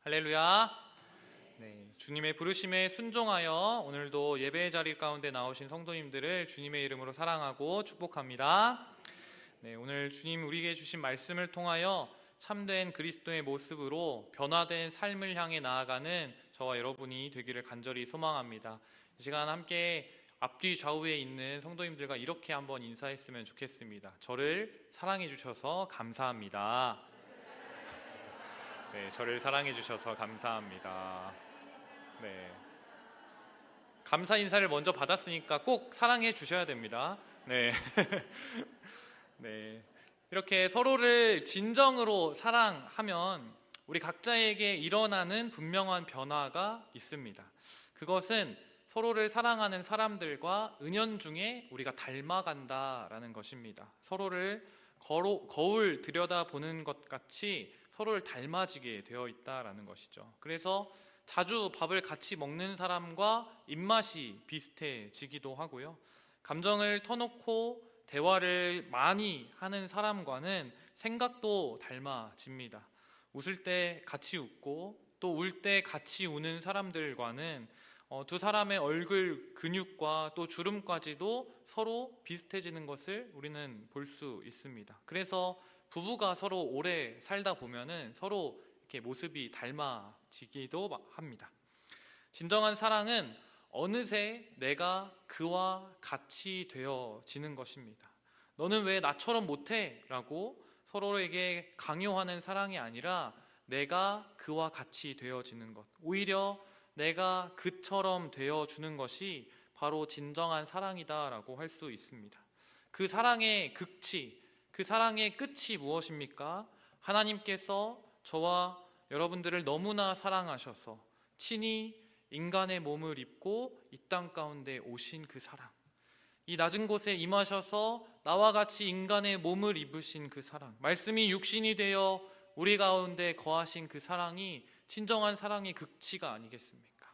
할렐루야. 네, 주님의 부르심에 순종하여 오늘도 예배의 자리 가운데 나오신 성도님들을 주님의 이름으로 사랑하고 축복합니다. 네, 오늘 주님 우리에게 주신 말씀을 통하여 참된 그리스도의 모습으로 변화된 삶을 향해 나아가는 저와 여러분이 되기를 간절히 소망합니다. 이 시간 함께 앞뒤 좌우에 있는 성도님들과 이렇게 한번 인사했으면 좋겠습니다. 저를 사랑해 주셔서 감사합니다. 네, 저를 사랑해 주셔서 감사합니다. 네, 감사 인사를 먼저 받았으니까 꼭 사랑해 주셔야 됩니다. 네, 네, 이렇게 서로를 진정으로 사랑하면 우리 각자에게 일어나는 분명한 변화가 있습니다. 그것은 서로를 사랑하는 사람들과 은연중에 우리가 닮아간다라는 것입니다. 서로를 거울 들여다보는 것 같이 서로를 닮아지게 되어 있다라는 것이죠. 그래서 자주 밥을 같이 먹는 사람과 입맛이 비슷해지기도 하고요. 감정을 터놓고 대화를 많이 하는 사람과는 생각도 닮아집니다. 웃을 때 같이 웃고 또 울 때 같이 우는 사람들과는 두 사람의 얼굴 근육과 또 주름까지도 서로 비슷해지는 것을 우리는 볼 수 있습니다. 그래서 부부가 서로 오래 살다 보면은 서로 이렇게 모습이 닮아지기도 합니다. 진정한 사랑은 어느새 내가 그와 같이 되어지는 것입니다. 너는 왜 나처럼 못해? 라고 서로에게 강요하는 사랑이 아니라 내가 그와 같이 되어지는 것, 오히려 내가 그처럼 되어주는 것이 바로 진정한 사랑이다라고 할 수 있습니다. 그 사랑의 극치, 그 사랑의 끝이 무엇입니까? 하나님께서 저와 여러분들을 너무나 사랑하셔서 친히 인간의 몸을 입고 이 땅 가운데 오신 그 사랑, 이 낮은 곳에 임하셔서 나와 같이 인간의 몸을 입으신 그 사랑, 말씀이 육신이 되어 우리 가운데 거하신 그 사랑이 진정한 사랑의 극치가 아니겠습니까?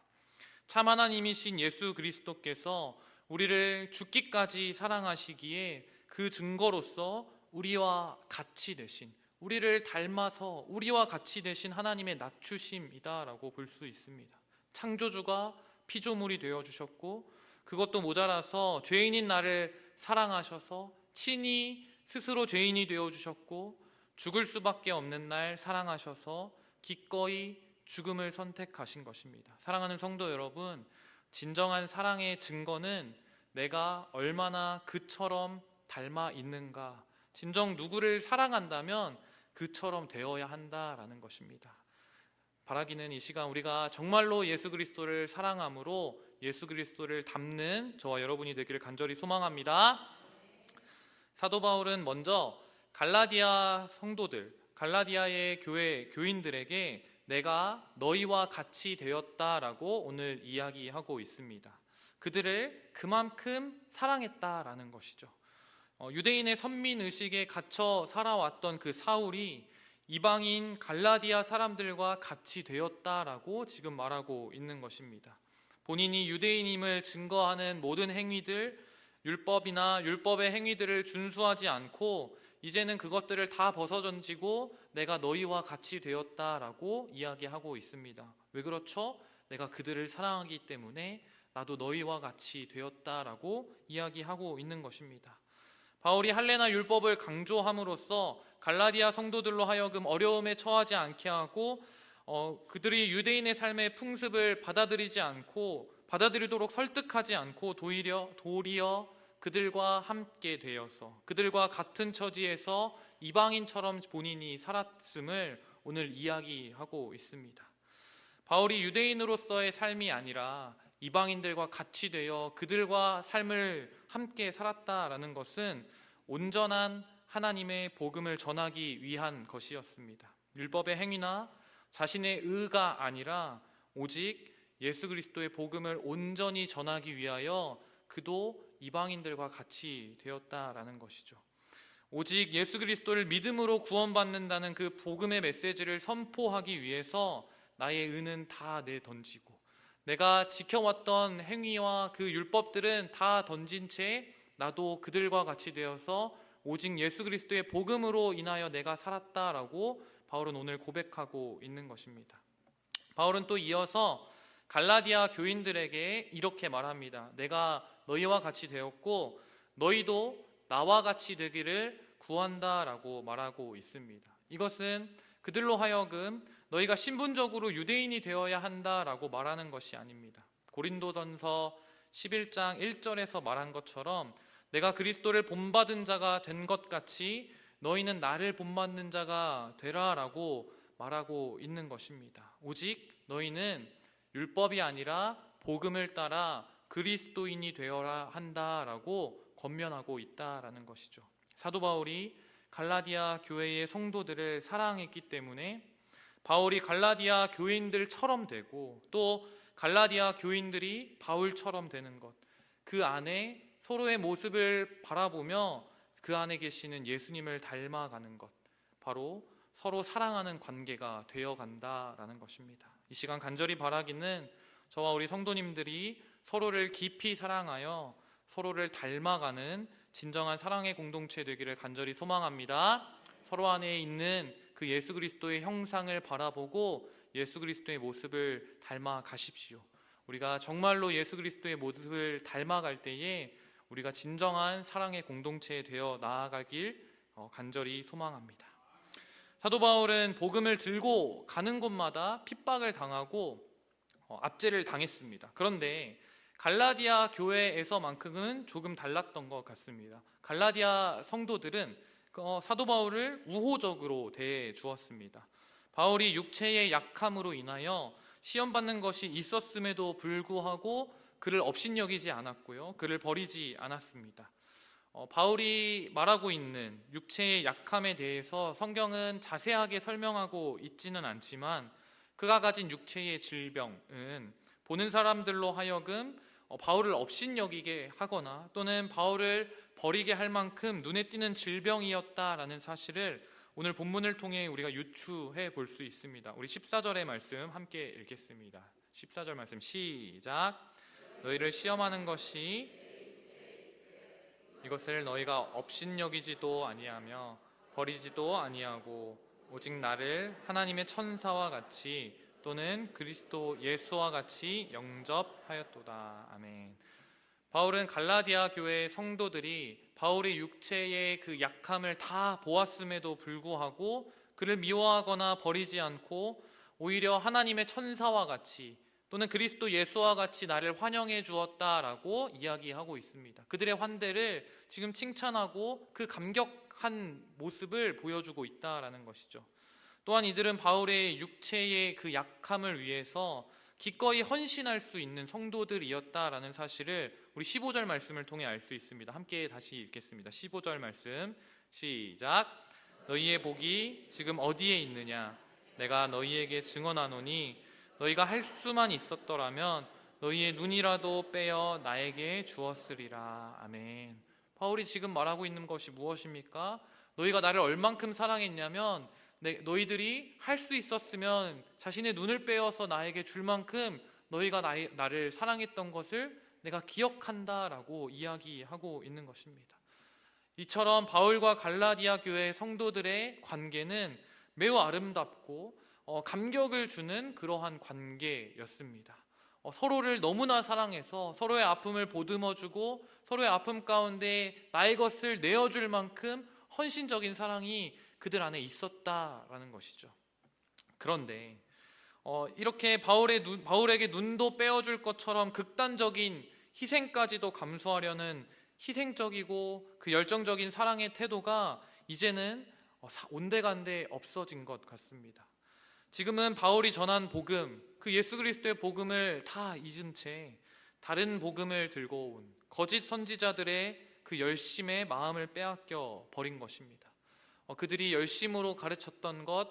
참 하나님이신 예수 그리스도께서 우리를 죽기까지 사랑하시기에 그 증거로서 우리와 같이 되신, 우리를 닮아서 우리와 같이 되신 하나님의 낮추심이다라고 볼 수 있습니다. 창조주가 피조물이 되어주셨고 그것도 모자라서 죄인인 나를 사랑하셔서 친히 스스로 죄인이 되어주셨고 죽을 수밖에 없는 날 사랑하셔서 기꺼이 죽음을 선택하신 것입니다. 사랑하는 성도 여러분, 진정한 사랑의 증거는 내가 얼마나 그처럼 닮아 있는가, 진정 누구를 사랑한다면 그처럼 되어야 한다라는 것입니다. 바라기는 이 시간 우리가 정말로 예수 그리스도를 사랑함으로 예수 그리스도를 닮는 저와 여러분이 되기를 간절히 소망합니다. 사도 바울은 먼저 갈라디아 성도들, 갈라디아의 교인들에게 내가 너희와 같이 되었다라고 오늘 이야기하고 있습니다. 그들을 그만큼 사랑했다라는 것이죠. 유대인의 선민의식에 갇혀 살아왔던 그 사울이 이방인 갈라디아 사람들과 같이 되었다라고 지금 말하고 있는 것입니다. 본인이 유대인임을 증거하는 모든 행위들, 율법이나 율법의 행위들을 준수하지 않고 이제는 그것들을 다 벗어던지고 내가 너희와 같이 되었다라고 이야기하고 있습니다. 왜 그렇죠? 내가 그들을 사랑하기 때문에 나도 너희와 같이 되었다라고 이야기하고 있는 것입니다. 바울이 할례나 율법을 강조함으로써 갈라디아 성도들로 하여금 어려움에 처하지 않게 하고 그들이 유대인의 삶의 풍습을 받아들이도록 설득하지 않고 도리어 그들과 함께 되어서 그들과 같은 처지에서 이방인처럼 본인이 살았음을 오늘 이야기하고 있습니다. 바울이 유대인으로서의 삶이 아니라 이방인들과 같이 되어 그들과 삶을 함께 살았다라는 것은 온전한 하나님의 복음을 전하기 위한 것이었습니다. 율법의 행위나 자신의 의가 아니라 오직 예수 그리스도의 복음을 온전히 전하기 위하여 그도 이방인들과 같이 되었다라는 것이죠. 오직 예수 그리스도를 믿음으로 구원받는다는 그 복음의 메시지를 선포하기 위해서 나의 의는 다 내던지고 내가 지켜왔던 행위와 그 율법들은 다 던진 채 나도 그들과 같이 되어서 오직 예수 그리스도의 복음으로 인하여 내가 살았다라고 바울은 오늘 고백하고 있는 것입니다. 바울은 또 이어서 갈라디아 교인들에게 이렇게 말합니다. 내가 너희와 같이 되었고 너희도 나와 같이 되기를 구한다라고 말하고 있습니다. 이것은 그들로 하여금 너희가 신분적으로 유대인이 되어야 한다라고 말하는 것이 아닙니다. 고린도전서 11장 1절에서 말한 것처럼 내가 그리스도를 본받은 자가 된 것 같이 너희는 나를 본받는 자가 되라라고 말하고 있는 것입니다. 오직 너희는 율법이 아니라 복음을 따라 그리스도인이 되어야 한다라고 권면하고 있다라는 것이죠. 사도 바울이 갈라디아 교회의 성도들을 사랑했기 때문에 바울이 갈라디아 교인들처럼 되고 또 갈라디아 교인들이 바울처럼 되는 것, 그 안에 서로의 모습을 바라보며 그 안에 계시는 예수님을 닮아가는 것, 바로 서로 사랑하는 관계가 되어간다라는 것입니다. 이 시간 간절히 바라기는 저와 우리 성도님들이 서로를 깊이 사랑하여 서로를 닮아가는 진정한 사랑의 공동체 되기를 간절히 소망합니다. 서로 안에 있는 그 예수 그리스도의 형상을 바라보고 예수 그리스도의 모습을 닮아가십시오. 우리가 정말로 예수 그리스도의 모습을 닮아갈 때에 우리가 진정한 사랑의 공동체에 되어 나아가길 간절히 소망합니다. 사도 바울은 복음을 들고 가는 곳마다 핍박을 당하고 압제를 당했습니다. 그런데 갈라디아 교회에서만큼은 조금 달랐던 것 같습니다. 갈라디아 성도들은 사도 바울을 우호적으로 대해 주었습니다. 바울이 육체의 약함으로 인하여 시험받는 것이 있었음에도 불구하고 그를 업신여기지 않았고요. 그를 버리지 않았습니다. 바울이 말하고 있는 육체의 약함에 대해서 성경은 자세하게 설명하고 있지는 않지만 그가 가진 육체의 질병은 보는 사람들로 하여금 바울을 업신여기게 하거나 또는 바울을 버리게 할 만큼 눈에 띄는 질병이었다라는 사실을 오늘 본문을 통해 우리가 유추해 볼 수 있습니다. 우리 14절의 말씀 함께 읽겠습니다. 14절 말씀 시작. 너희를 시험하는 것이 이것을 너희가 업신여기지도 아니하며 버리지도 아니하고 오직 나를 하나님의 천사와 같이 또는 그리스도 예수와 같이 영접하였도다. 아멘. 바울은 갈라디아 교회의 성도들이 바울의 육체의 그 약함을 다 보았음에도 불구하고 그를 미워하거나 버리지 않고 오히려 하나님의 천사와 같이 또는 그리스도 예수와 같이 나를 환영해 주었다라고 이야기하고 있습니다. 그들의 환대를 지금 칭찬하고 그 감격한 모습을 보여주고 있다라는 것이죠. 또한 이들은 바울의 육체의 그 약함을 위해서 기꺼이 헌신할 수 있는 성도들이었다라는 사실을 우리 15절 말씀을 통해 알 수 있습니다. 함께 다시 읽겠습니다. 15절 말씀 시작. 너희의 복이 지금 어디에 있느냐? 내가 너희에게 증언하노니 너희가 할 수만 있었더라면 너희의 눈이라도 빼어 나에게 주었으리라. 아멘. 바울이 지금 말하고 있는 것이 무엇입니까? 너희가 나를 얼만큼 사랑했냐면 너희들이 할 수 있었으면 자신의 눈을 빼어서 나에게 줄 만큼 너희가 나를 사랑했던 것을 내가 기억한다라고 이야기하고 있는 것입니다. 이처럼 바울과 갈라디아 교회 성도들의 관계는 매우 아름답고 감격을 주는 그러한 관계였습니다. 서로를 너무나 사랑해서 서로의 아픔을 보듬어주고 서로의 아픔 가운데 나의 것을 내어줄 만큼 헌신적인 사랑이 그들 안에 있었다라는 것이죠. 그런데 이렇게 바울에게 눈도 빼어줄 것처럼 극단적인 희생까지도 감수하려는 희생적이고 그 열정적인 사랑의 태도가 이제는 온데간데 없어진 것 같습니다. 지금은 바울이 전한 복음, 그 예수 그리스도의 복음을 다 잊은 채 다른 복음을 들고 온 거짓 선지자들의 그 열심의 마음을 빼앗겨 버린 것입니다. 그들이 열심으로 가르쳤던 것,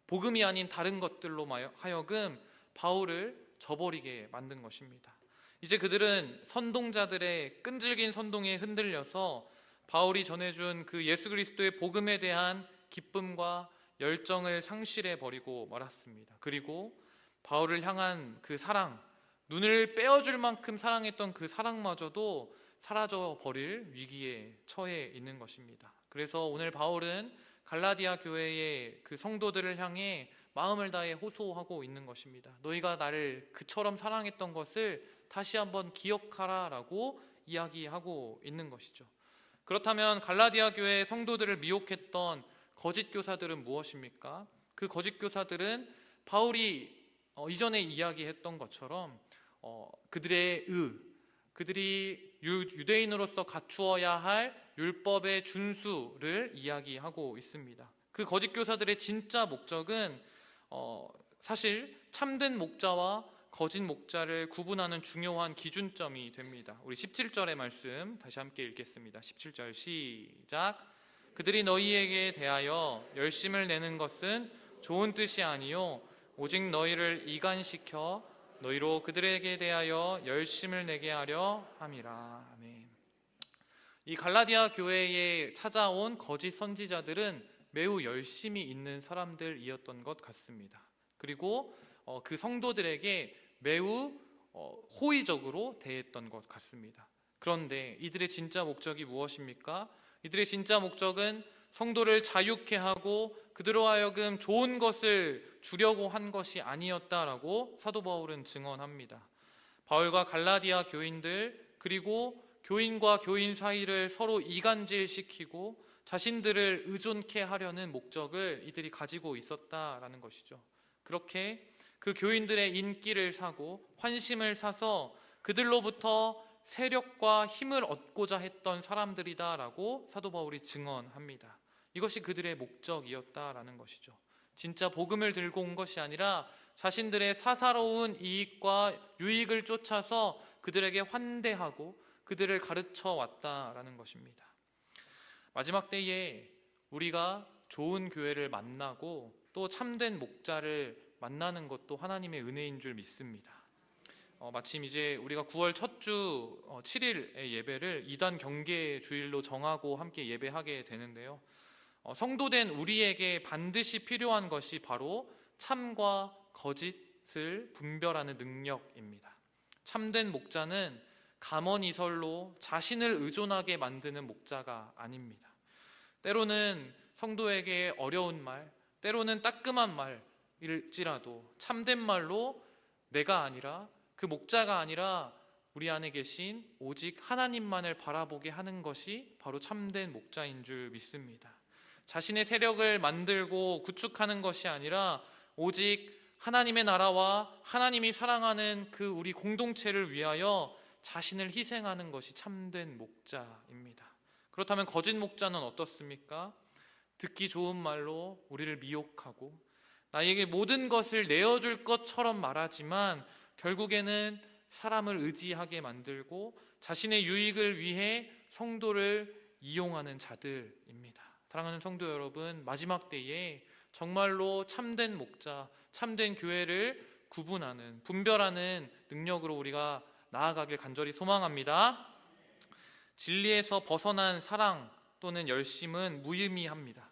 복음이 아닌 다른 것들로 하여금 바울을 저버리게 만든 것입니다. 이제 그들은 선동자들의 끈질긴 선동에 흔들려서 바울이 전해준 그 예수 그리스도의 복음에 대한 기쁨과 열정을 상실해 버리고 말았습니다. 그리고 바울을 향한 그 사랑, 눈을 빼어줄 만큼 사랑했던 그 사랑마저도 사라져 버릴 위기에 처해 있는 것입니다. 그래서 오늘 바울은 갈라디아 교회의 그 성도들을 향해 마음을 다해 호소하고 있는 것입니다. 너희가 나를 그처럼 사랑했던 것을 다시 한번 기억하라 라고 이야기하고 있는 것이죠. 그렇다면 갈라디아 교회의 성도들을 미혹했던 거짓 교사들은 무엇입니까? 그 거짓 교사들은 바울이 이전에 이야기했던 것처럼 그들의 그들이 유대인으로서 갖추어야 할 율법의 준수를 이야기하고 있습니다. 그 거짓 교사들의 진짜 목적은 사실 참된 목자와 거짓 목자를 구분하는 중요한 기준점이 됩니다. 우리 17절의 말씀 다시 함께 읽겠습니다. 17절 시작. 그들이 너희에게 대하여 열심을 내는 것은 좋은 뜻이 아니요 오직 너희를 이간시켜 너희로 그들에게 대하여 열심을 내게 하려 함이라. 아멘. 이 갈라디아 교회에 찾아온 거짓 선지자들은 매우 열심히 있는 사람들이었던 것 같습니다. 그리고 그 성도들에게 매우 호의적으로 대했던 것 같습니다. 그런데 이들의 진짜 목적이 무엇입니까? 이들의 진짜 목적은 성도를 자유케 하고 그들로 하여금 좋은 것을 주려고 한 것이 아니었다라고 사도 바울은 증언합니다. 바울과 갈라디아 교인들 그리고 교인과 교인 사이를 서로 이간질시키고 자신들을 의존케 하려는 목적을 이들이 가지고 있었다라는 것이죠. 그렇게 그 교인들의 인기를 사고 환심을 사서 그들로부터 세력과 힘을 얻고자 했던 사람들이다라고 사도 바울이 증언합니다. 이것이 그들의 목적이었다라는 것이죠. 진짜 복음을 들고 온 것이 아니라 자신들의 사사로운 이익과 유익을 쫓아서 그들에게 환대하고 그들을 가르쳐 왔다라는 것입니다. 마지막 때에 우리가 좋은 교회를 만나고 또 참된 목자를 만나는 것도 하나님의 은혜인 줄 믿습니다. 마침 이제 우리가 9월 첫 주 7일의 예배를 2단 경계 주일로 정하고 함께 예배하게 되는데요. 성도된 우리에게 반드시 필요한 것이 바로 참과 거짓을 분별하는 능력입니다. 참된 목자는 감언이설로 자신을 의존하게 만드는 목자가 아닙니다. 때로는 성도에게 어려운 말, 때로는 따끔한 말일지라도 참된 말로 내가 아니라 그 목자가 아니라 우리 안에 계신 오직 하나님만을 바라보게 하는 것이 바로 참된 목자인 줄 믿습니다. 자신의 세력을 만들고 구축하는 것이 아니라 오직 하나님의 나라와 하나님이 사랑하는 그 우리 공동체를 위하여 자신을 희생하는 것이 참된 목자입니다. 그렇다면 거짓 목자는 어떻습니까? 듣기 좋은 말로 우리를 미혹하고 나에게 모든 것을 내어줄 것처럼 말하지만 결국에는 사람을 의지하게 만들고 자신의 유익을 위해 성도를 이용하는 자들입니다. 사랑하는 성도 여러분, 마지막 때에 정말로 참된 목자, 참된 교회를 구분하는, 분별하는 능력으로 우리가 나아가길 간절히 소망합니다. 진리에서 벗어난 사랑 또는 열심은 무의미합니다.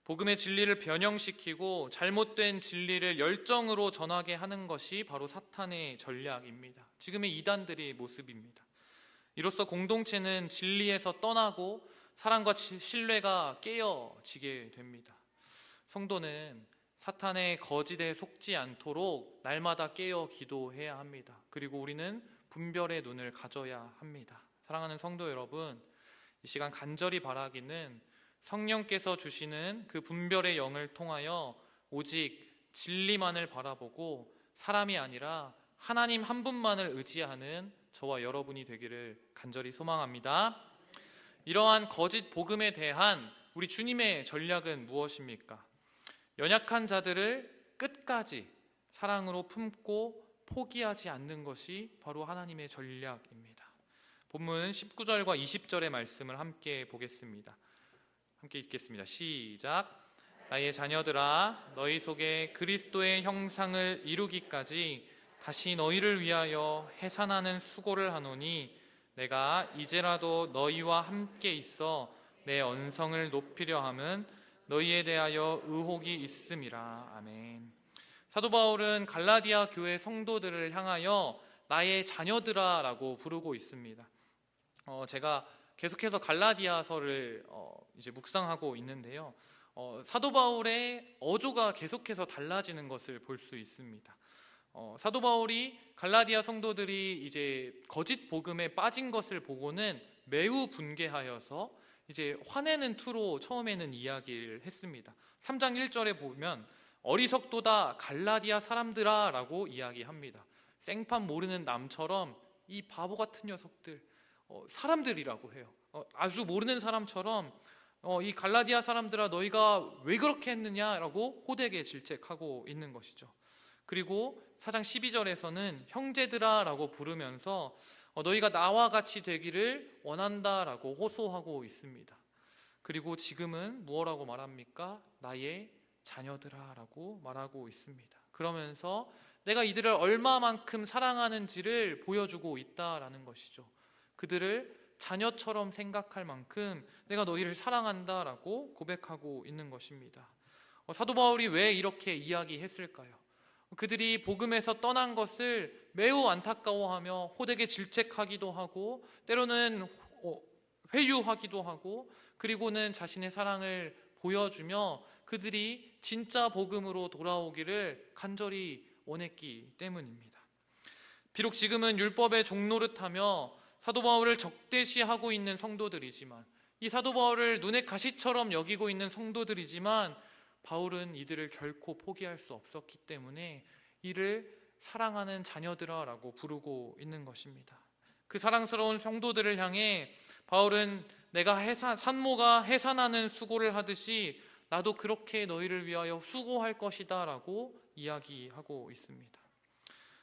복음의 진리를 변형시키고 잘못된 진리를 열정으로 전하게 하는 것이 바로 사탄의 전략입니다. 지금의 이단들의 모습입니다. 이로써 공동체는 진리에서 떠나고 사랑과 신뢰가 깨어지게 됩니다. 성도는 사탄의 거짓에 속지 않도록 날마다 깨어 기도해야 합니다. 그리고 우리는 분별의 눈을 가져야 합니다. 사랑하는 성도 여러분, 이 시간 간절히 바라기는 성령께서 주시는 그 분별의 영을 통하여 오직 진리만을 바라보고 사람이 아니라 하나님 한 분만을 의지하는 저와 여러분이 되기를 간절히 소망합니다. 이러한 거짓 복음에 대한 우리 주님의 전략은 무엇입니까? 연약한 자들을 끝까지 사랑으로 품고 포기하지 않는 것이 바로 하나님의 전략입니다. 본문 19절과 20절의 말씀을 함께 보겠습니다. 함께 읽겠습니다. 시작. 나의 자녀들아, 너희 속에 그리스도의 형상을 이루기까지 다시 너희를 위하여 해산하는 수고를 하노니 내가 이제라도 너희와 함께 있어 내 언성을 높이려 함은 너희에 대하여 의혹이 있음이라. 아멘. 사도 바울은 갈라디아 교회 성도들을 향하여 나의 자녀들아 라고 부르고 있습니다. 제가 계속해서 갈라디아서를 이제 묵상하고 있는데요. 사도 바울의 어조가 계속해서 달라지는 것을 볼 수 있습니다. 사도 바울이 갈라디아 성도들이 이제 거짓 복음에 빠진 것을 보고는 매우 분개하여서 이제 화내는 투로 처음에는 이야기를 했습니다. 3장 1절에 보면 어리석도다 갈라디아 사람들아 라고 이야기합니다. 생판 모르는 남처럼 이 바보 같은 녀석들, 사람들이라고 해요. 아주 모르는 사람처럼 이 갈라디아 사람들아 너희가 왜 그렇게 했느냐라고 호되게 질책하고 있는 것이죠. 그리고 4장 12절에서는 형제들아 라고 부르면서 너희가 나와 같이 되기를 원한다라고 호소하고 있습니다. 그리고 지금은 무엇라고 말합니까? 나의 자녀들아 라고 말하고 있습니다. 그러면서 내가 이들을 얼마만큼 사랑하는지를 보여주고 있다라는 것이죠. 그들을 자녀처럼 생각할 만큼 내가 너희를 사랑한다라고 고백하고 있는 것입니다. 사도 바울이 왜 이렇게 이야기했을까요? 그들이 복음에서 떠난 것을 매우 안타까워하며 호되게 질책하기도 하고 때로는 회유하기도 하고 그리고는 자신의 사랑을 보여주며 그들이 진짜 복음으로 돌아오기를 간절히 원했기 때문입니다. 비록 지금은 율법의 종노릇하며 사도 바울을 적대시하고 있는 성도들이지만 이 사도 바울을 눈의 가시처럼 여기고 있는 성도들이지만 바울은 이들을 결코 포기할 수 없었기 때문에 이를 사랑하는 자녀들아 라고 부르고 있는 것입니다. 그 사랑스러운 성도들을 향해 바울은 내가 산모가 해산하는 수고를 하듯이 나도 그렇게 너희를 위하여 수고할 것이다 라고 이야기하고 있습니다.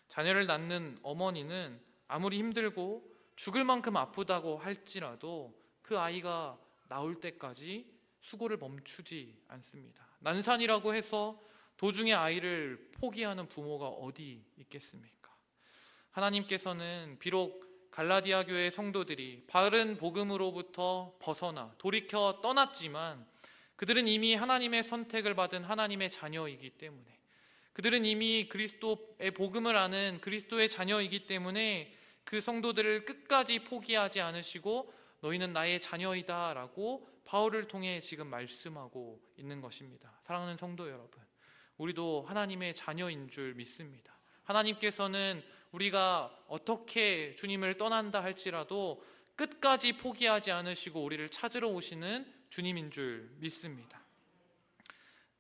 자녀를 낳는 어머니는 아무리 힘들고 죽을 만큼 아프다고 할지라도 그 아이가 나올 때까지 수고를 멈추지 않습니다. 난산이라고 해서 도중에 아이를 포기하는 부모가 어디 있겠습니까? 하나님께서는 비록 갈라디아 교회 성도들이 바른 복음으로부터 벗어나 돌이켜 떠났지만 그들은 이미 하나님의 선택을 받은 하나님의 자녀이기 때문에 그들은 이미 그리스도의 복음을 아는 그리스도의 자녀이기 때문에 그 성도들을 끝까지 포기하지 않으시고 너희는 나의 자녀이다 라고 바울을 통해 지금 말씀하고 있는 것입니다. 사랑하는 성도 여러분, 우리도 하나님의 자녀인 줄 믿습니다. 하나님께서는 우리가 어떻게 주님을 떠난다 할지라도 끝까지 포기하지 않으시고 우리를 찾으러 오시는 주님인 줄 믿습니다.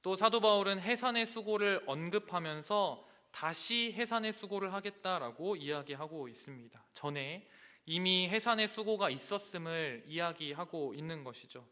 또 사도 바울은 해산의 수고를 언급하면서 다시 해산의 수고를 하겠다라고 이야기하고 있습니다. 전에 이미 해산의 수고가 있었음을 이야기하고 있는 것이죠.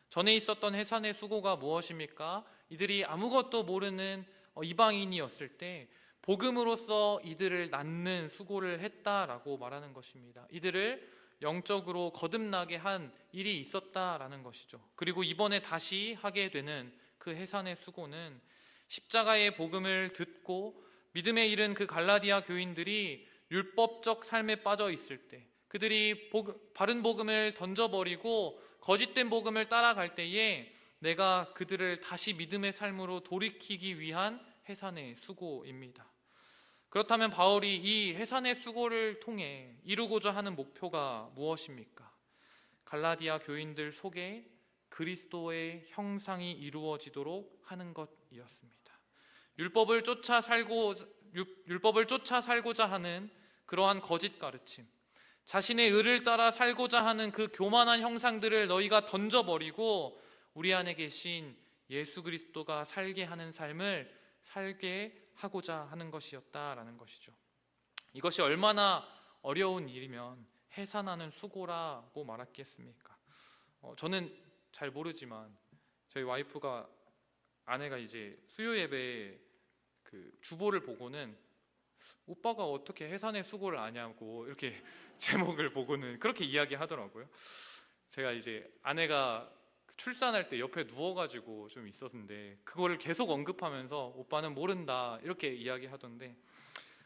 전에 있었던 해산의 수고가 무엇입니까? 이들이 아무것도 모르는 이방인이었을 때 복음으로써 이들을 낳는 수고를 했다라고 말하는 것입니다. 이들을 영적으로 거듭나게 한 일이 있었다라는 것이죠. 그리고 이번에 다시 하게 되는 그 해산의 수고는 십자가의 복음을 듣고 믿음에 이른 그 갈라디아 교인들이 율법적 삶에 빠져 있을 때 그들이 바른 복음을 던져버리고 거짓된 복음을 따라갈 때에 내가 그들을 다시 믿음의 삶으로 돌이키기 위한 해산의 수고입니다. 그렇다면 바울이 이 해산의 수고를 통해 이루고자 하는 목표가 무엇입니까? 갈라디아 교인들 속에 그리스도의 형상이 이루어지도록 하는 것이었습니다. 율법을 쫓아 살고자 하는 그러한 거짓 가르침, 자신의 의를 따라 살고자 하는 그 교만한 형상들을 너희가 던져버리고 우리 안에 계신 예수 그리스도가 살게 하는 삶을 살게 하고자 하는 것이었다라는 것이죠. 이것이 얼마나 어려운 일이면 해산하는 수고라고 말했겠습니까? 저는 잘 모르지만 저희 아내가 이제 수요 예배에 그 주보를 보고는 오빠가 어떻게 해산의 수고를 아냐고 이렇게 제목을 보고는 그렇게 이야기하더라고요. 제가 이제 아내가 출산할 때 옆에 누워가지고 좀 있었는데 그거를 계속 언급하면서 오빠는 모른다 이렇게 이야기하던데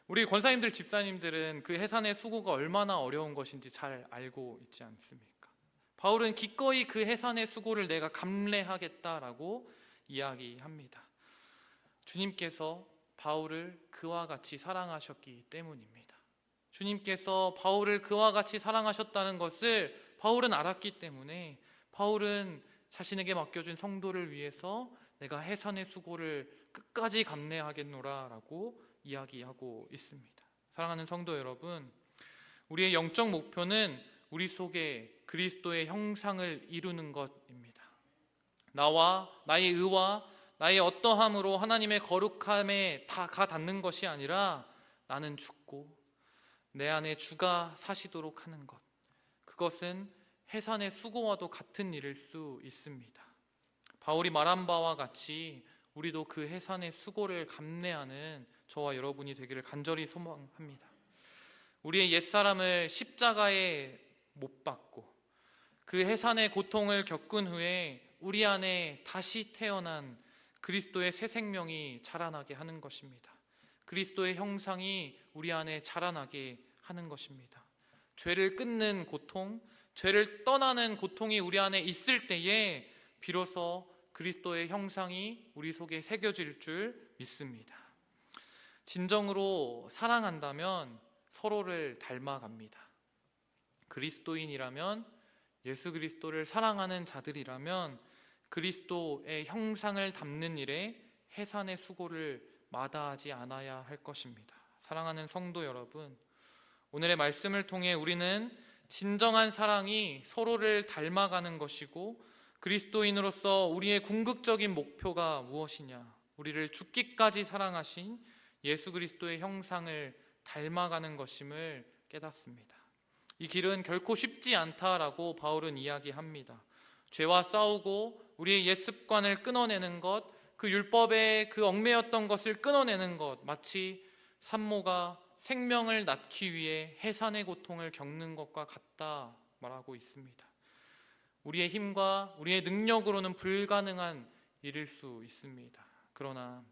우리 권사님들 집사님들은 그 해산의 수고가 얼마나 어려운 것인지 잘 알고 있지 않습니까? 바울은 기꺼이 그 해산의 수고를 내가 감내하겠다라고 이야기합니다. 주님께서 바울을 그와 같이 사랑하셨기 때문입니다. 주님께서 바울을 그와 같이 사랑하셨다는 것을 바울은 알았기 때문에 바울은 자신에게 맡겨준 성도를 위해서 내가 해산의 수고를 끝까지 감내하겠노라 라고 이야기하고 있습니다. 사랑하는 성도 여러분, 우리의 영적 목표는 우리 속에 그리스도의 형상을 이루는 것입니다. 나와 나의 의와 나의 어떠함으로 하나님의 거룩함에 다 가닿는 것이 아니라 나는 죽고 내 안에 주가 사시도록 하는 것, 그것은 해산의 수고와도 같은 일일 수 있습니다. 바울이 말한 바와 같이 우리도 그 해산의 수고를 감내하는 저와 여러분이 되기를 간절히 소망합니다. 우리의 옛사람을 십자가에 못 박고 그 해산의 고통을 겪은 후에 우리 안에 다시 태어난 그리스도의 새 생명이 자라나게 하는 것입니다. 그리스도의 형상이 우리 안에 자라나게 하는 것입니다. 죄를 끊는 고통, 죄를 떠나는 고통이 우리 안에 있을 때에 비로소 그리스도의 형상이 우리 속에 새겨질 줄 믿습니다. 진정으로 사랑한다면 서로를 닮아갑니다. 그리스도인이라면, 예수 그리스도를 사랑하는 자들이라면 그리스도의 형상을 담는 일에 해산의 수고를 마다하지 않아야 할 것입니다. 사랑하는 성도 여러분, 오늘의 말씀을 통해 우리는 진정한 사랑이 서로를 닮아가는 것이고 그리스도인으로서 우리의 궁극적인 목표가 무엇이냐, 우리를 죽기까지 사랑하신 예수 그리스도의 형상을 닮아가는 것임을 깨닫습니다. 이 길은 결코 쉽지 않다라고 바울은 이야기합니다. 죄와 싸우고 우리의 옛 습관을 끊어내는 것, 그 율법에 그 얽매였던 것을 끊어내는 것, 마치 산모가 생명을 낳기 위해 해산의 고통을 겪는 것과 같다 말하고 있습니다. 우리의 힘과 우리의 능력으로는 불가능한 일일 수 있습니다. 그러나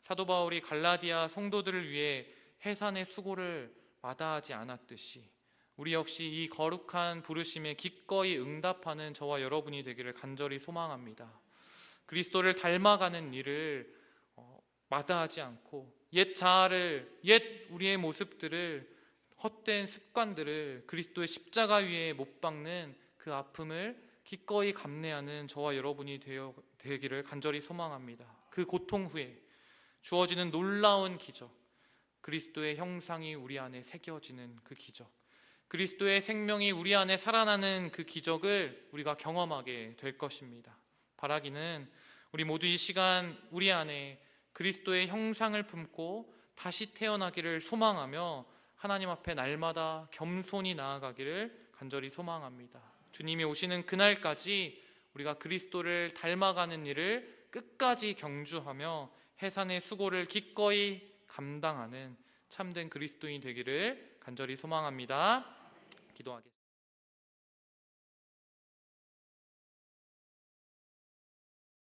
사도 바울이 갈라디아 성도들을 위해 해산의 수고를 마다하지 않았듯이 우리 역시 이 거룩한 부르심에 기꺼이 응답하는 저와 여러분이 되기를 간절히 소망합니다. 그리스도를 닮아가는 일을 마다하지 않고 옛 자아를, 옛 우리의 모습들을, 헛된 습관들을 그리스도의 십자가 위에 못 박는 그 아픔을 기꺼이 감내하는 저와 여러분이 되기를 간절히 소망합니다. 그 고통 후에 주어지는 놀라운 기적, 그리스도의 형상이 우리 안에 새겨지는 그 기적, 그리스도의 생명이 우리 안에 살아나는 그 기적을 우리가 경험하게 될 것입니다. 바라기는 우리 모두 이 시간 우리 안에 그리스도의 형상을 품고 다시 태어나기를 소망하며 하나님 앞에 날마다 겸손히 나아가기를 간절히 소망합니다. 주님이 오시는 그날까지 우리가 그리스도를 닮아가는 일을 끝까지 경주하며 해산의 수고를 기꺼이 감당하는 참된 그리스도인 되기를 간절히 소망합니다. 기도하겠습니다.